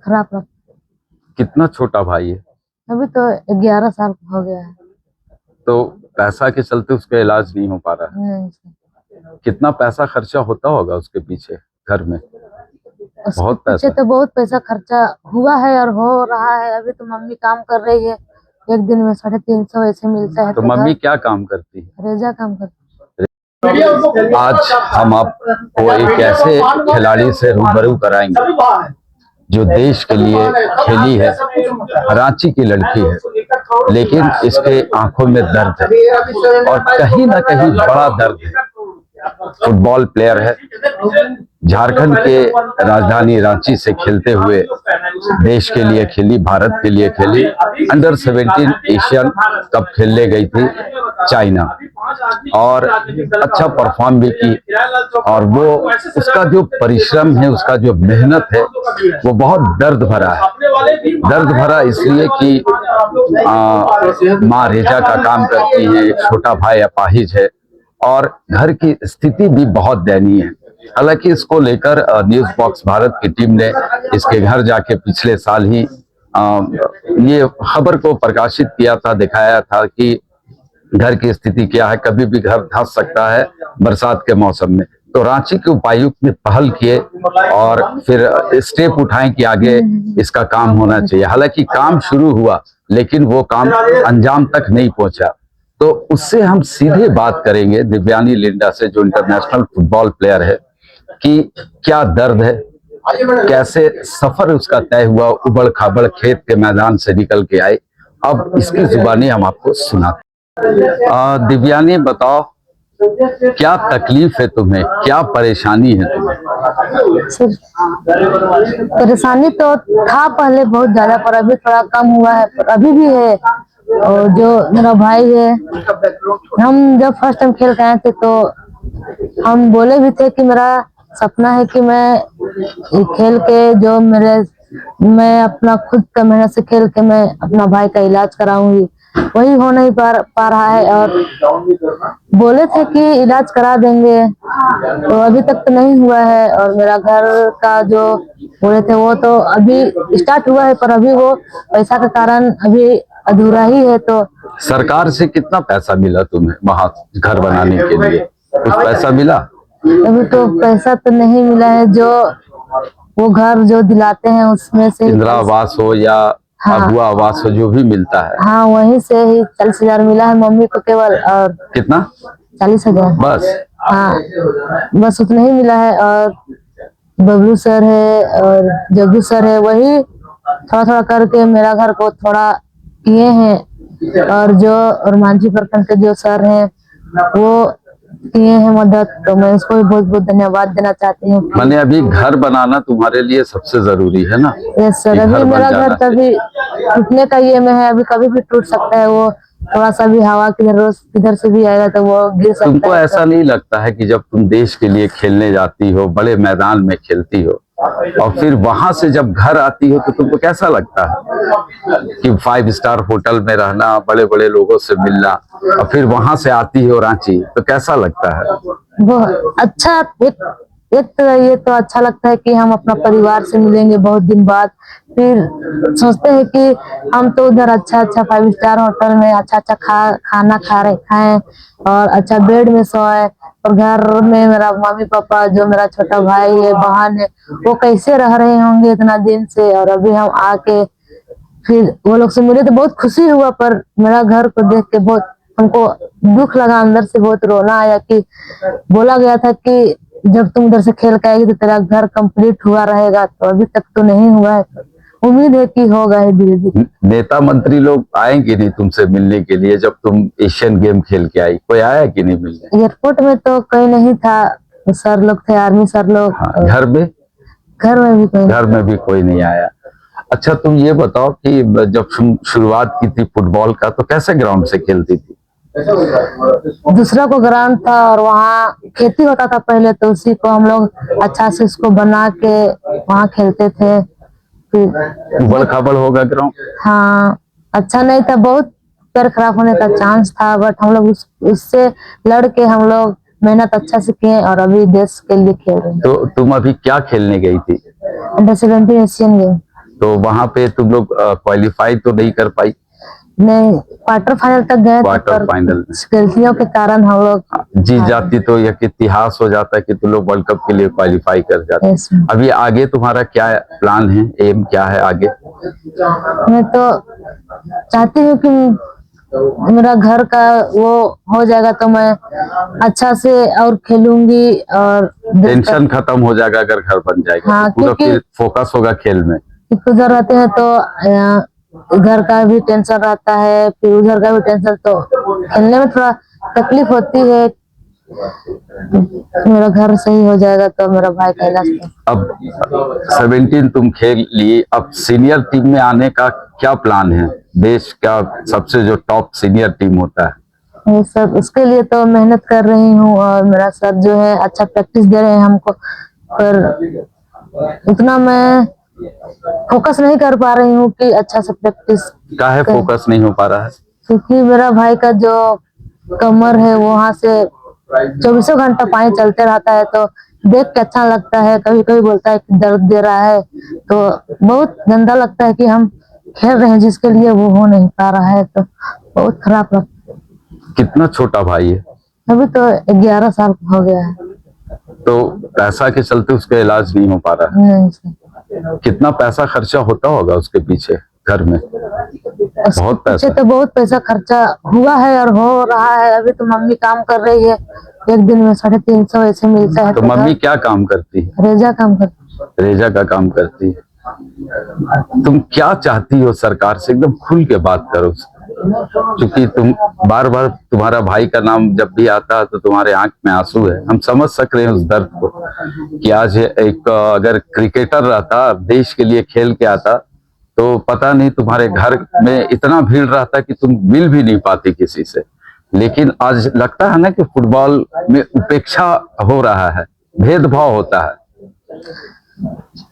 खराब लगता कितना छोटा भाई है? है। अभी तो 11 साल का हो गया है। तो पैसा के चलते उसका इलाज नहीं हो पा रहा है। नहीं सर। कितना पैसा खर्चा होता होगा उसके पीछे घर में? उसके बहुत पीछे पैसा। तो बहुत पैसा खर्चा हुआ है और हो रहा है। अभी तो मम्मी काम कर रही है, एक दिन में 350 ऐसे मिलता है। तो मम्मी क्या काम करती है? रेजा काम करती आज हम आपको एक ऐसे खिलाड़ी से रूबरू कराएंगे जो देश के लिए खेली है। रांची की लड़की है, लेकिन इसके आंखों में दर्द है और कहीं ना कहीं बड़ा दर्द है। फुटबॉल प्लेयर है, झारखंड के राजधानी रांची से खेलते हुए देश के लिए खेली, भारत के लिए खेली। अंडर 17 एशियन कप खेलने गई थी चाइना और अच्छा परफॉर्म भी की। और वो उसका जो परिश्रम है, उसका जो मेहनत है, वो बहुत दर्द भरा है। दर्द भरा इसलिए कि माँ रेजा का काम करती है, एक छोटा भाई अपाहिज है और घर की स्थिति भी बहुत दयनीय है। हालांकि इसको लेकर न्यूज बॉक्स भारत की टीम ने इसके घर जाके पिछले साल ही ये खबर को प्रकाशित किया था, दिखाया था कि घर की स्थिति क्या है, कभी भी घर धंस सकता है बरसात के मौसम में। तो रांची के उपायुक्त ने पहल किए और फिर स्टेप उठाए कि आगे इसका काम होना चाहिए। हालांकि काम शुरू हुआ, लेकिन वो काम अंजाम तक नहीं पहुंचा। तो उससे हम सीधे बात करेंगे दिव्यानी लिंडा से, जो इंटरनेशनल फुटबॉल प्लेयर है, कि क्या दर्द है, कैसे सफर उसका तय हुआ, उबड़ खाबड़ खेत के मैदान से निकल के आए। अब इसकी जुबानी हम आपको सुनाते। दिव्यानी बताओ, क्या तकलीफ है तुम्हें, क्या परेशानी है तुम्हें? सर, परेशानी तो था पहले बहुत ज्यादा, पर अभी थोड़ा कम हुआ है, पर अभी भी है। और जो मेरा भाई है, हम जब फर्स्ट टाइम खेल के आए थे तो हम बोले भी थे कि मेरा सपना है कि मैं खेल के जो मैं अपना खुद का मेहनत से खेल के मैं अपना भाई का इलाज कराऊंगी। वही हो नहीं पा रहा है और बोले थे कि इलाज करा देंगे, तो अभी तक तो नहीं हुआ है। और मेरा घर का जो बोले थे वो तो अभी स्टार्ट हुआ है, पर अभी वो पैसा के कारण अभी अधूरा ही है। तो सरकार से कितना पैसा मिला तुम्हें वहां घर बनाने के लिए? कुछ पैसा मिला? अभी तो पैसा तो नहीं मिला है। जो वो घर जो दिलाते हैं उसमें से इंदिरा आवास हो या अगुआ आवास हो, जो भी मिलता है, हाँ वहीं से ही 40,000 मिला है मम्मी को केवल। और कितना? 40,000 बस? हाँ, बस उतना ही मिला है। और बबलू सर है और जग्गू सर है, वही थोड़ा थोड़ा करके मेरा घर को थोड़ा किए हैं। और जो मांझी प्रखंड के जो सर हैं वो किए हैं मदद, तो मैं उसको भी बहुत बहुत धन्यवाद देना चाहती हूँ। मैंने अभी घर बनाना तुम्हारे लिए सबसे जरूरी है ना? यस सर, अभी मेरा घर कभी टूटने का ये में है, अभी कभी भी टूट सकता है। वो थोड़ा सा भी हवा किधर से भी आएगा तो वो गिर सकता है। तुमको ऐसा नहीं लगता है कि जब तुम देश के लिए खेलने जाती हो, बड़े मैदान में खेलती हो, और फिर वहां से जब घर आती हो तो तुमको कैसा लगता है कि 5 स्टार होटल में रहना, बड़े बड़े लोगों से मिलना, और फिर वहां से आती हो रांची, तो कैसा लगता है? वो अच्छा, एक तो ये तो अच्छा लगता है कि हम अपना परिवार से मिलेंगे बहुत दिन बाद। फिर सोचते हैं कि हम तो उधर अच्छा 5 स्टार होटल में अच्छा खाना खाएं और अच्छा बेड में सोए, और घर में मेरा मम्मी पापा, जो मेरा छोटा भाई है, बहन है, वो कैसे रह रहे होंगे इतना दिन से। और अभी हम आके फिर वो लोग से मिले तो बहुत खुशी हुआ, पर मेरा घर को देख के बहुत हमको दुख लगा, अंदर से बहुत रोना आया। कि बोला गया था कि जब तुम उधर से खेल के आएगी तो तेरा घर कंप्लीट हुआ रहेगा, तो अभी तक तो नहीं हुआ है। उम्मीद है कि होगा है धीरे धीरे। नेता मंत्री लोग आएंगे नहीं तुमसे मिलने के लिए? जब तुम एशियन गेम खेल के आई, कोई आया कि नहीं मिलने? एयरपोर्ट में तो कोई नहीं था, सर लोग थे, आर्मी सर लोग। हाँ, घर में भी कोई नहीं आया। अच्छा, तुम ये बताओ कि जब शुरुआत की थी फुटबॉल का, तो कैसे ग्राउंड से खेलती थी? दूसरा को ग्राउंड था और वहाँ खेती होता था पहले, तो उसी को हम लोग अच्छा से उसको बना के वहाँ खेलते थे। उबड़ खाबड़ होगा ग्राउंड? हाँ, अच्छा नहीं था, बहुत पैर खराब होने का चांस था, बट हम लोग उससे लड़ के हम लोग मेहनत अच्छा से किए और अभी देश के लिए खेल रहे हैं। तो तुम अभी क्या खेलने गई थी? Under 17 Asian game. तो वहां पे तुम लोग क्वालिफाई तो नहीं कर पाई? नहीं, क्वार्टर फाइनल तक गए थे, क्वार्टर पर फाइनल में गलतियों के कारण हम लोग जीत जाती तो एक इतिहास हो जाता कि तुम लोग वर्ल्ड कप के लिए क्वालिफाई कर जाते। यस। अभी आगे तुम्हारा क्या प्लान है, एम क्या है आगे? मैं तो चाहती हूँ कि मेरा घर का वो हो जाएगा तो मैं अच्छा से और खेलूंगी और टेंशन खत्म हो जाएगा अगर घर बन जाएगा। हाँ, तो पूरा क्योंकि फिर फोकस होगा खेल में। उधर रहते हैं तो घर का भी टेंशन रहता है, फिर उधर का भी टेंशन, तो खेलने में थोड़ा तकलीफ होती है। मेरा घर सही हो जाएगा तो मेरा भाई का इलाज अब 17 तुम खेल लिए, अब सीनियर टीम में आने का क्या प्लान है? देश का सबसे जो टॉप सीनियर टीम होता है ये सब, उसके लिए तो मेहनत कर रही हूँ और मेरा सर जो है अच्छा प्रैक्टिस दे रहे हैं हमको, पर उतना मैं फोकस नहीं कर पा रही हूँ कि अच्छा से प्रैक्टिस। काहे फोकस नहीं हो पा रहा है? क्योंकि मेरा भाई का जो कमर है वहां से 24 घंटा पानी चलते रहता है, तो देख के अच्छा लगता है। कभी कभी बोलता है कि दर्द दे रहा है, तो बहुत गंदा लगता है कि हम खेल रहे हैं जिसके लिए वो हो नहीं पा रहा है, तो बहुत खराब लगता है। कितना छोटा भाई है? अभी तो 11 साल का हो गया है। तो पैसा के चलते उसका इलाज नहीं हो पा रहा नहीं सर। है। कितना पैसा खर्चा होता होगा उसके पीछे घर में? बहुत पैसा। तो बहुत पैसा खर्चा हुआ है और हो रहा है। अभी तो मम्मी काम कर रही है, एक दिन में 350 ऐसे मिलता है। तो मम्मी क्या काम करती है? रेजा काम करती है। रेजा का काम करती है। तुम क्या चाहती हो सरकार से? एकदम खुल के बात करो, क्योंकि तुम बार बार तुम्हारा भाई का नाम जब भी आता है तो तुम्हारे आंख में आंसू है। हम समझ सक रहे हैं उस दर्द को कि आज एक अगर क्रिकेटर रहता, देश के लिए खेल के आता, तो पता नहीं तुम्हारे घर में इतना भीड़ रहता कि तुम मिल भी नहीं पाती किसी से। लेकिन आज लगता है ना कि फुटबॉल में उपेक्षा हो रहा है, भेदभाव होता है।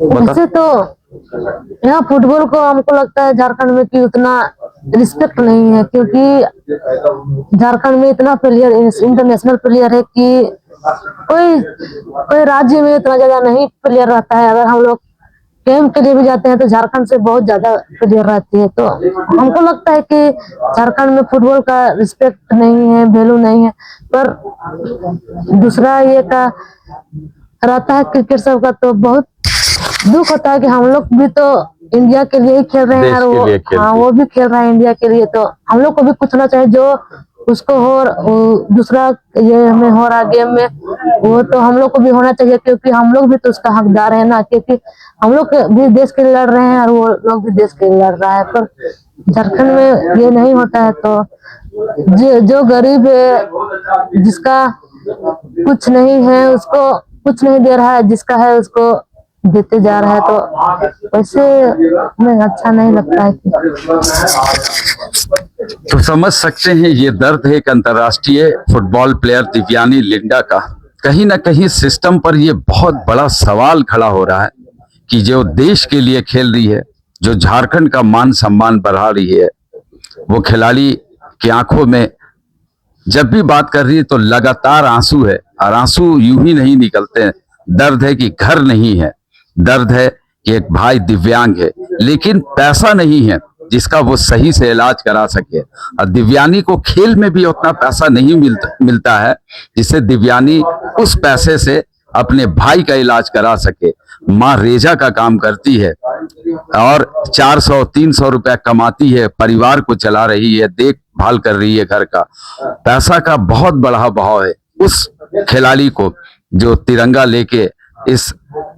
वैसे तो यहाँ फुटबॉल को हमको लगता है झारखंड में कि उतना रिस्पेक्ट नहीं है, क्योंकि झारखंड में इतना प्लेयर, इंटरनेशनल प्लेयर है कि कोई राज्य में इतना ज्यादा नहीं प्लेयर रहता है। अगर हम लोग गेम के लिए भी जाते हैं तो झारखंड से बहुत ज्यादा प्लेयर रहती है, तो हमको लगता है कि झारखंड में फुटबॉल का रिस्पेक्ट नहीं है, वैल्यू नहीं है। पर दूसरा ये का रहता है क्रिकेट सब का, तो बहुत दुख होता है कि हम लोग भी तो इंडिया के लिए ही खेल रहे हैं और वो भी खेल रहा है इंडिया के लिए, तो हम लोग को भी कुछ होना चाहिए जो उसको हो। दूसरा ये हमें हो रहा गेम में, वो तो हम लोग को भी होना चाहिए, क्योंकि हम लोग भी तो उसका हकदार है ना। क्योंकि हम लोग भी देश के लिए लड़ रहे हैं और वो लोग भी देश के लिए लड़ रहा है, पर झारखंड में ये नहीं होता है। तो जो गरीब है, जिसका कुछ नहीं है, उसको कुछ नहीं दे रहा है, जिसका है उसको देते जा रहा है, तो वैसे हमें अच्छा नहीं लगता है। तो समझ सकते हैं ये दर्द है एक अंतर्राष्ट्रीय फुटबॉल प्लेयर दिव्यानी लिंडा का। कहीं ना कहीं सिस्टम पर ये बहुत बड़ा सवाल खड़ा हो रहा है कि जो देश के लिए खेल रही है, जो झारखंड का मान सम्मान बढ़ा रही है, वो खिलाड़ी की आंखों में जब भी बात कर रही है तो लगातार आंसू है, और आंसू यूं ही नहीं निकलते हैं। दर्द है कि घर नहीं है, दर्द है कि एक भाई दिव्यांग है, लेकिन पैसा नहीं है जिसका वो सही से इलाज करा सके। और दिव्यानी को खेल में भी उतना पैसा नहीं मिलता है जिससे दिव्यानी उस पैसे से अपने भाई का इलाज करा सके। माँ रेजा का काम करती है और 400-300 रुपया कमाती है, परिवार को चला रही है, देखभाल कर रही है घर का। पैसा का बहुत बड़ा बहाव है। उस खिलाड़ी को जो तिरंगा लेके इस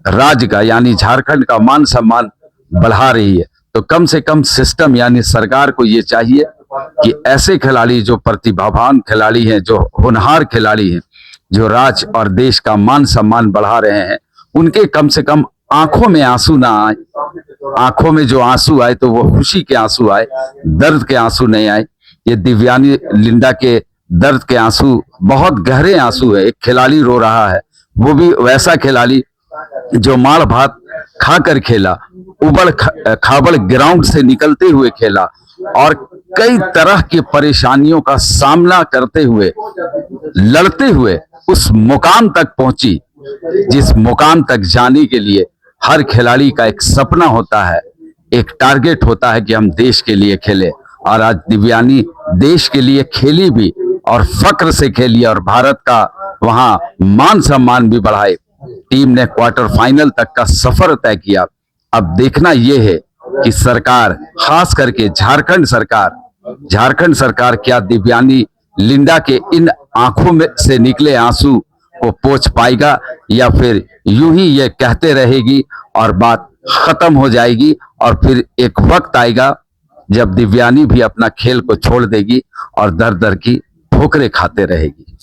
राज्य का यानी झारखंड का मान सम्मान बढ़ा रही है, तो कम से कम सिस्टम यानी सरकार को ये चाहिए कि ऐसे खिलाड़ी जो प्रतिभावान खिलाड़ी हैं, जो होनहार खिलाड़ी हैं, जो राज्य और देश का मान सम्मान बढ़ा रहे हैं, उनके कम से कम आंखों में आंसू ना आए। आंखों में जो आंसू आए तो वो खुशी के आंसू आए, दर्द के आंसू नहीं आए। ये दिव्यानी लिंडा के दर्द के आंसू बहुत गहरे आंसू है। एक खिलाड़ी रो रहा है, वो भी वैसा खिलाड़ी जो मार भात खाकर खेला, उबड़ खाबड़ ग्राउंड से निकलते हुए खेला और कई तरह की परेशानियों का सामना करते हुए, लड़ते हुए उस मुकाम तक पहुंची जिस मुकाम तक जाने के लिए हर खिलाड़ी का एक सपना होता है एक टारगेट होता है कि हम देश के लिए खेले, और आज दिव्यानी देश के लिए खेली भी और फक्र से खेली और भारत का वहां मान सम्मान भी बढ़ाए। टीम ने क्वार्टर फाइनल तक का सफर तय किया। अब देखना यह है कि सरकार, खास करके झारखंड सरकार क्या दिव्यानी लिंडा के इन आंखों में से निकले आंसू को पोंछ पाएगा, या फिर यूं ही ये कहते रहेगी और बात खत्म हो जाएगी, और फिर एक वक्त आएगा जब दिव्यानी भी अपना खेल को छोड़ देगी और दर दर की ठोकरें खाते रहेगी।